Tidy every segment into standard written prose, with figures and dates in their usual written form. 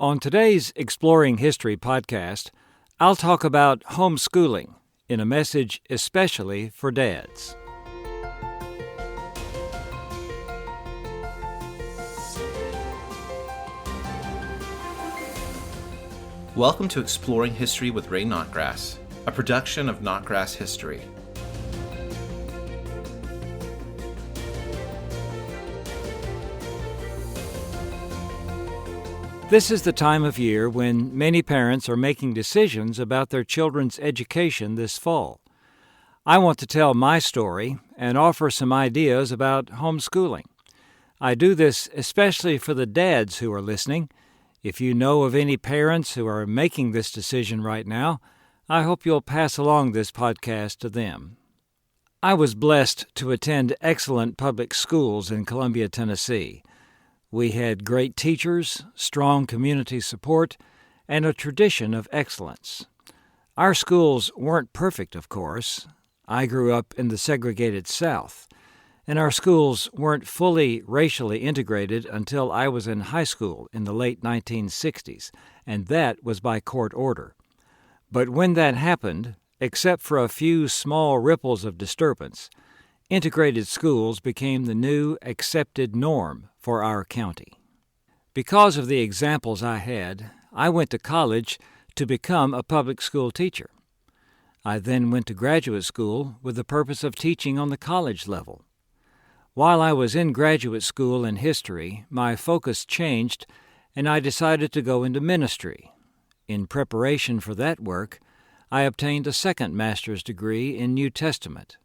On today's Exploring History podcast, I'll talk about homeschooling in a message especially for dads. Welcome to Exploring History with Ray Notgrass, a production of Notgrass History. This is the time of year when many parents are making decisions about their children's education this fall. I want to tell my story and offer some ideas about homeschooling. I do this especially for the dads who are listening. If you know of any parents who are making this decision right now, I hope you'll pass along this podcast to them. I was blessed to attend excellent public schools in Columbia, Tennessee. We had great teachers, strong community support, and a tradition of excellence. Our schools weren't perfect, of course. I grew up in the segregated South, and our schools weren't fully racially integrated until I was in high school in the late 1960s, and that was by court order. But when that happened, except for a few small ripples of disturbance, integrated schools became the new accepted norm for our county. Because of the examples I had, I went to college to become a public school teacher. I then went to graduate school with the purpose of teaching on the college level. While I was in graduate school in history, my focus changed and I decided to go into ministry. In preparation for that work, I obtained a second master's degree in New Testament.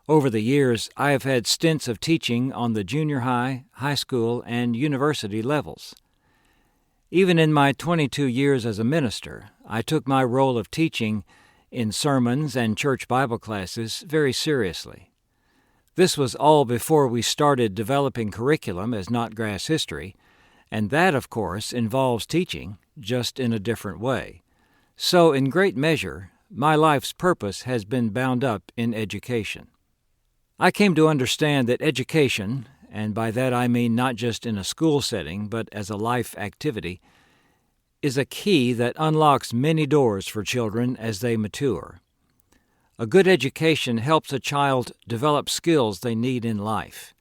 Over the years, I have had stints of teaching on the junior high, high school, and university levels. Even in my 22 years as a minister, I took my role of teaching in sermons and church Bible classes very seriously. This was all before we started developing curriculum as Notgrass History, and that, of course, involves teaching, just in a different way. So, in great measure, my life's purpose has been bound up in education. I came to understand that education, and by that I mean not just in a school setting, but as a life activity, is a key that unlocks many doors for children as they mature. A good education helps a child develop skills they need in life.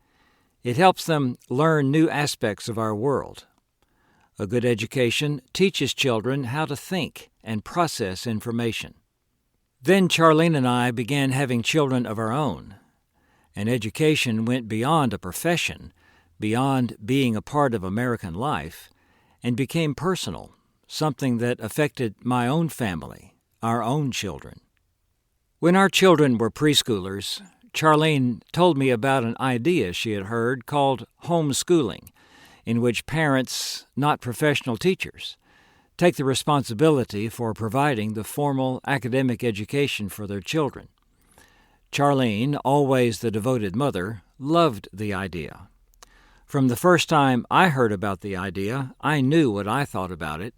It helps them learn new aspects of our world. A good education teaches children how to think and process information. Then Charlene and I began having children of our own. And education went beyond a profession, beyond being a part of American life, and became personal, something that affected my own family, our own children. When our children were preschoolers, Charlene told me about an idea she had heard called homeschooling, in which parents, not professional teachers, take the responsibility for providing the formal academic education for their children. Charlene, always the devoted mother, loved the idea. From the first time I heard about the idea, I knew what I thought about it.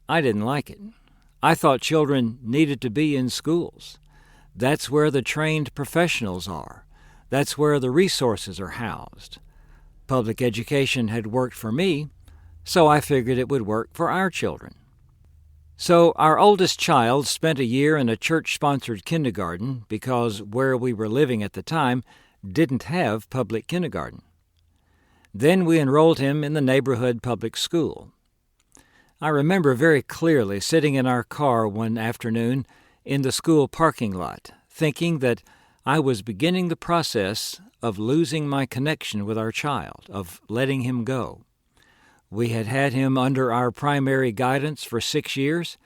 I didn't like it. I thought children needed to be in schools. That's where the trained professionals are. That's where the resources are housed. Public education had worked for me, so I figured it would work for our children. So our oldest child spent a year in a church-sponsored kindergarten because where we were living at the time didn't have public kindergarten. Then we enrolled him in the neighborhood public school. I remember very clearly sitting in our car one afternoon in the school parking lot, thinking that I was beginning the process of losing my connection with our child, of letting him go. We had had him under our primary guidance for 6 years,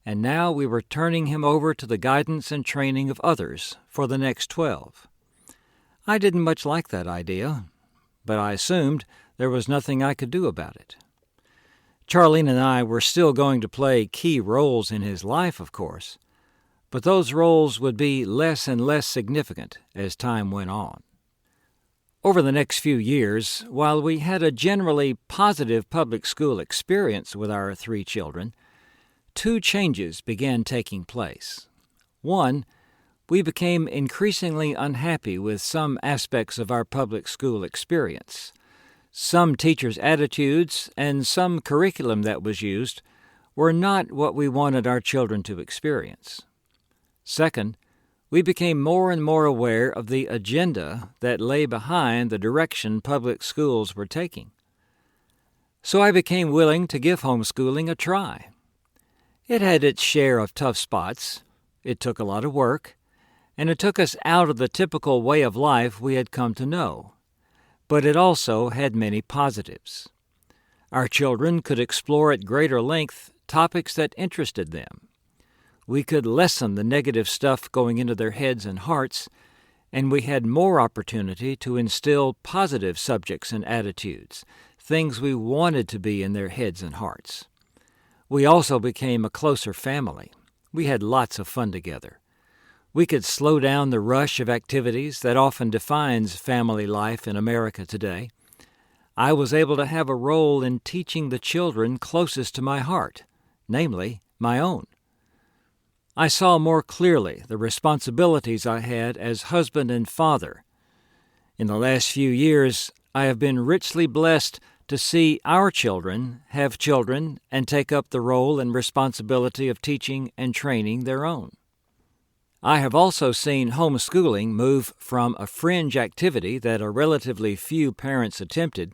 and now we were turning him over to the guidance and training of others for the next 12. I didn't much like that idea, but I assumed there was nothing I could do about it. Charlene and I were still going to play key roles in his life, of course, but those roles would be less and less significant as time went on. Over the next few years, while we had a generally positive public school experience with our 3 children, 2 changes began taking place. One, we became increasingly unhappy with some aspects of our public school experience. Some teachers' attitudes and some curriculum that was used were not what we wanted our children to experience. Second, we became more and more aware of the agenda that lay behind the direction public schools were taking. So I became willing to give homeschooling a try. It had its share of tough spots, it took a lot of work, and it took us out of the typical way of life we had come to know. But it also had many positives. Our children could explore at greater length topics that interested them. We could lessen the negative stuff going into their heads and hearts, and we had more opportunity to instill positive subjects and attitudes, things we wanted to be in their heads and hearts. We also became a closer family. We had lots of fun together. We could slow down the rush of activities that often defines family life in America today. I was able to have a role in teaching the children closest to my heart, namely, my own. I saw more clearly the responsibilities I had as husband and father. In the last few years, I have been richly blessed to see our children have children and take up the role and responsibility of teaching and training their own. I have also seen homeschooling move from a fringe activity that a relatively few parents attempted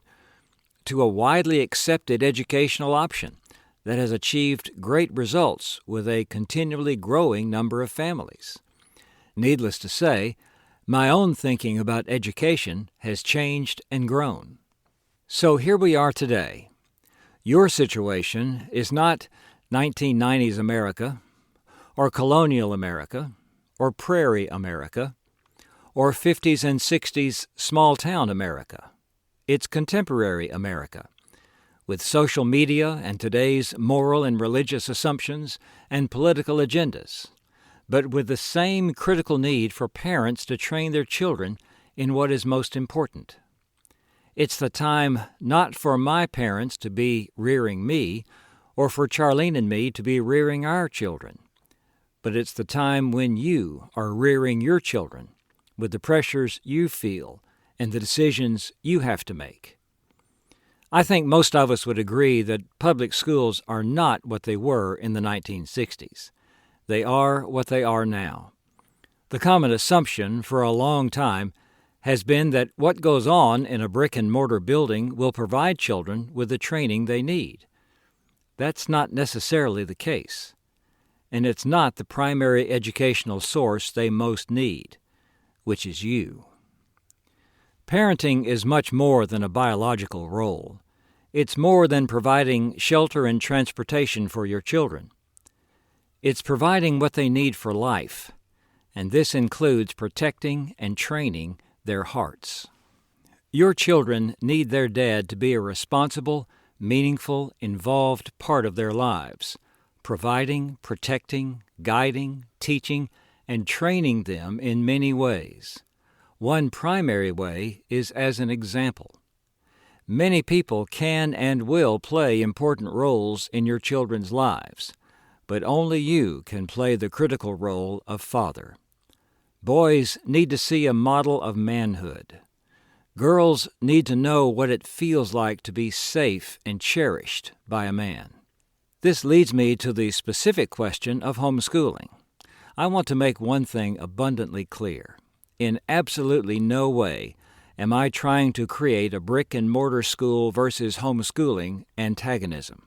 to a widely accepted educational option that has achieved great results with a continually growing number of families. Needless to say, my own thinking about education has changed and grown. So here we are today. Your situation is not 1990s America, or colonial America, or prairie America, or 50s and 60s small-town America. It's contemporary America, with social media and today's moral and religious assumptions and political agendas, but with the same critical need for parents to train their children in what is most important. It's the time not for my parents to be rearing me, or for Charlene and me to be rearing our children, but it's the time when you are rearing your children with the pressures you feel and the decisions you have to make. I think most of us would agree that public schools are not what they were in the 1960s. They are what they are now. The common assumption for a long time has been that what goes on in a brick-and-mortar building will provide children with the training they need. That's not necessarily the case, and it's not the primary educational source they most need, which is you. Parenting is much more than a biological role. It's more than providing shelter and transportation for your children. It's providing what they need for life, and this includes protecting and training their hearts. Your children need their dad to be a responsible, meaningful, involved part of their lives, providing, protecting, guiding, teaching, and training them in many ways. One primary way is as an example. Many people can and will play important roles in your children's lives, but only you can play the critical role of father. Boys need to see a model of manhood. Girls need to know what it feels like to be safe and cherished by a man. This leads me to the specific question of homeschooling. I want to make one thing abundantly clear. In absolutely no way am I trying to create a brick-and-mortar school versus homeschooling antagonism.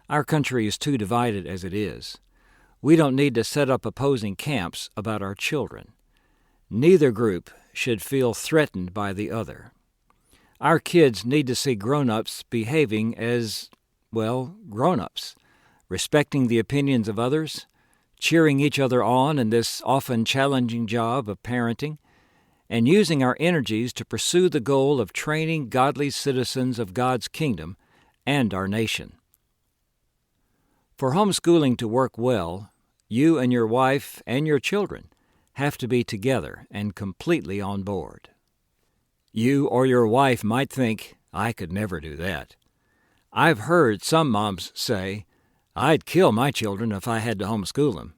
Our country is too divided as it is. We don't need to set up opposing camps about our children. Neither group should feel threatened by the other. Our kids need to see grown-ups behaving as, grown-ups, respecting the opinions of others, cheering each other on in this often challenging job of parenting, and using our energies to pursue the goal of training godly citizens of God's kingdom and our nation. For homeschooling to work well, you and your wife and your children have to be together and completely on board. You or your wife might think, I could never do that. I've heard some moms say, I'd kill my children if I had to homeschool them.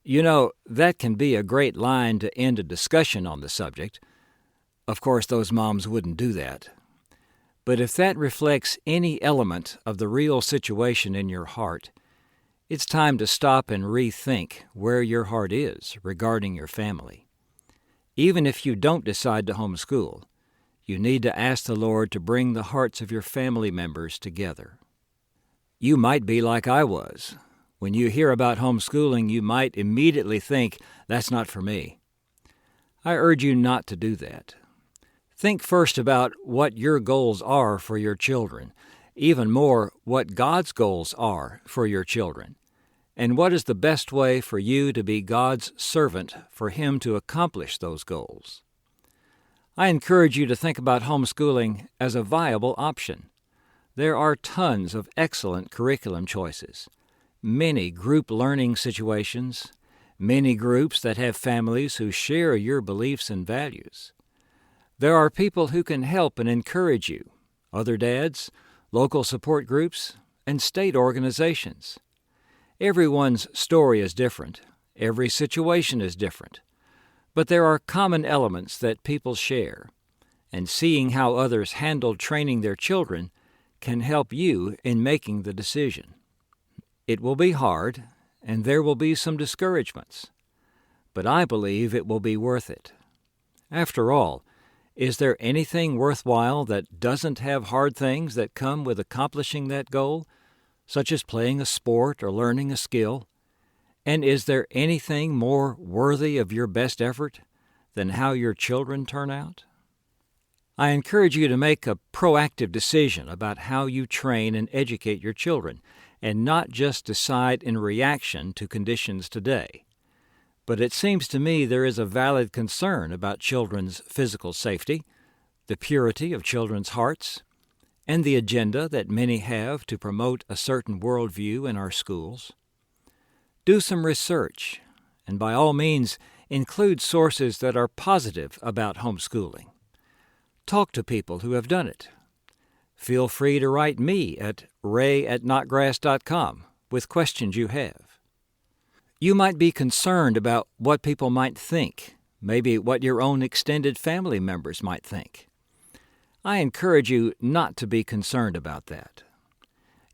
You know, that can be a great line to end a discussion on the subject. Of course, those moms wouldn't do that. But if that reflects any element of the real situation in your heart, it's time to stop and rethink where your heart is regarding your family. Even if you don't decide to homeschool, you need to ask the Lord to bring the hearts of your family members together. You might be like I was. When you hear about homeschooling, you might immediately think, that's not for me. I urge you not to do that. Think first about what your goals are for your children, even more what God's goals are for your children, and what is the best way for you to be God's servant for Him to accomplish those goals. I encourage you to think about homeschooling as a viable option. There are tons of excellent curriculum choices, many group learning situations, many groups that have families who share your beliefs and values. There are people who can help and encourage you, other dads, local support groups, and state organizations. Everyone's story is different. Every situation is different. But there are common elements that people share, and seeing how others handled training their children can help you in making the decision. It will be hard, and there will be some discouragements, but I believe it will be worth it. After all, is there anything worthwhile that doesn't have hard things that come with accomplishing that goal, such as playing a sport or learning a skill? And is there anything more worthy of your best effort than how your children turn out? I encourage you to make a proactive decision about how you train and educate your children, and not just decide in reaction to conditions today. But it seems to me there is a valid concern about children's physical safety, the purity of children's hearts, and the agenda that many have to promote a certain worldview in our schools. Do some research, and by all means, include sources that are positive about homeschooling. Talk to people who have done it. Feel free to write me at ray@notgrass.com with questions you have. You might be concerned about what people might think, maybe what your own extended family members might think. I encourage you not to be concerned about that.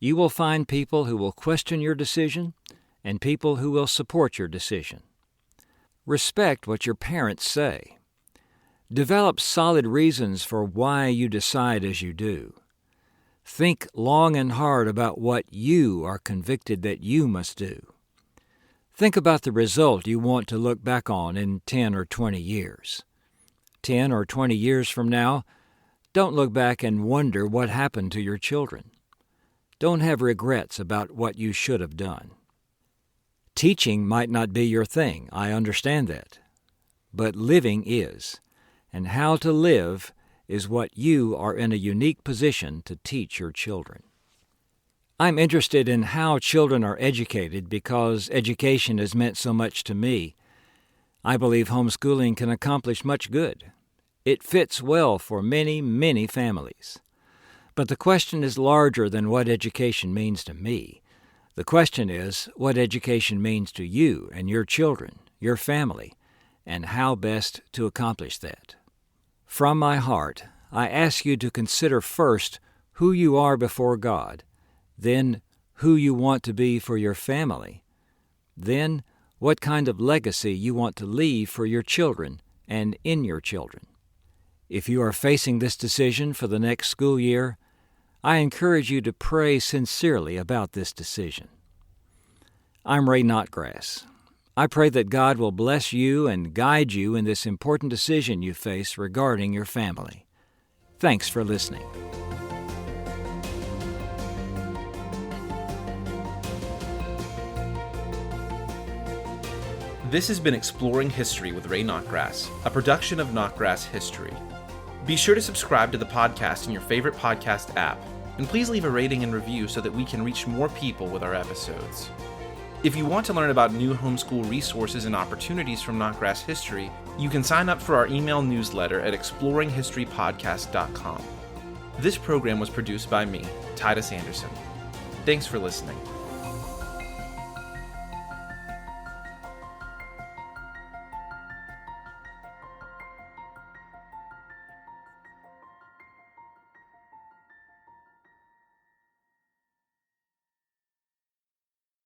You will find people who will question your decision and people who will support your decision. Respect what your parents say. Develop solid reasons for why you decide as you do. Think long and hard about what you are convicted that you must do. Think about the result you want to look back on in 10 or 20 years. 10 or 20 years from now, don't look back and wonder what happened to your children. Don't have regrets about what you should have done. Teaching might not be your thing, I understand that. But living is, and how to live is what you are in a unique position to teach your children. I'm interested in how children are educated because education has meant so much to me. I believe homeschooling can accomplish much good. It fits well for many, many families. But the question is larger than what education means to me. The question is what education means to you and your children, your family, and how best to accomplish that. From my heart, I ask you to consider first who you are before God, then who you want to be for your family, then what kind of legacy you want to leave for your children and in your children. If you are facing this decision for the next school year, I encourage you to pray sincerely about this decision. I'm Ray Notgrass. I pray that God will bless you and guide you in this important decision you face regarding your family. Thanks for listening. This has been Exploring History with Ray Notgrass, a production of Notgrass History. Be sure to subscribe to the podcast in your favorite podcast app, and please leave a rating and review so that we can reach more people with our episodes. If you want to learn about new homeschool resources and opportunities from Notgrass History, you can sign up for our email newsletter at exploringhistorypodcast.com. This program was produced by me, Titus Anderson. Thanks for listening.